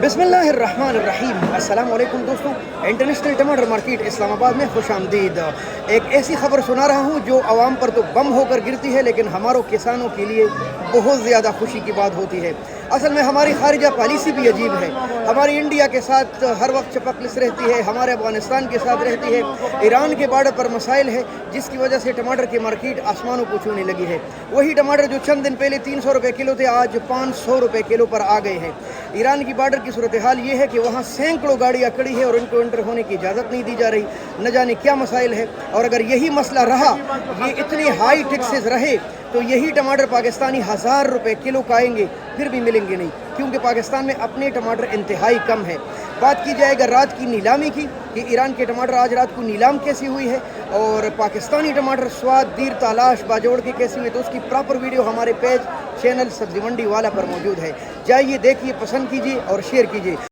बिस्मिल्लाहिर्रहमानिर्रहीम। अस्सलाम वालेकुम दोस्तों, इंटरनेशनल टमाटर मार्केट इस्लाम आबाद में खुश आमदीद। एक ऐसी खबर सुना रहा हूँ जो आवाम पर तो बम होकर गिरती है, लेकिन हमारों किसानों के लिए बहुत ज़्यादा खुशी की बात होती है। असल में हमारी खारिजा पॉलिसी भी अजीब है। हमारी इंडिया के साथ हर वक्त चपकलिस रहती है, हमारे अफगानिस्तान के साथ रहती है, ईरान के बॉर्डर पर मसाइल है, जिसकी वजह से टमाटर की मार्केट आसमानों को छूने लगी है। वही टमाटर जो चंद दिन पहले 300 रुपये किलो थे, आज 500 रुपये किलो पर आ गए हैं। ईरान की बॉर्डर की सूरत हाल ये है कि वहाँ सैकड़ों गाड़ियाँ खड़ी है और उनको एंटर होने की इजाज़त नहीं दी जा रही। न जाने क्या मसाइल है, और अगर यही मसला रहा, ये इतने हाई टैक्सेस रहे, तो यही टमाटर पाकिस्तानी 1000 रुपये किलो का आएंगे, फिर भी मिलेंगे नहीं, क्योंकि पाकिस्तान में अपने टमाटर इंतहाई कम है। बात की जाए अगर रात की नीलामी की, कि ईरान के टमाटर आज रात को नीलाम कैसी हुई है और पाकिस्तानी टमाटर स्वाद दीर तलाश बाजोड़ के कैसी हुई, तो उसकी प्रॉपर वीडियो हमारे पेज चैनल सब्जी मंडी वाला पर मौजूद है। जाइए, देखिए, पसंद कीजिए और शेयर कीजिए।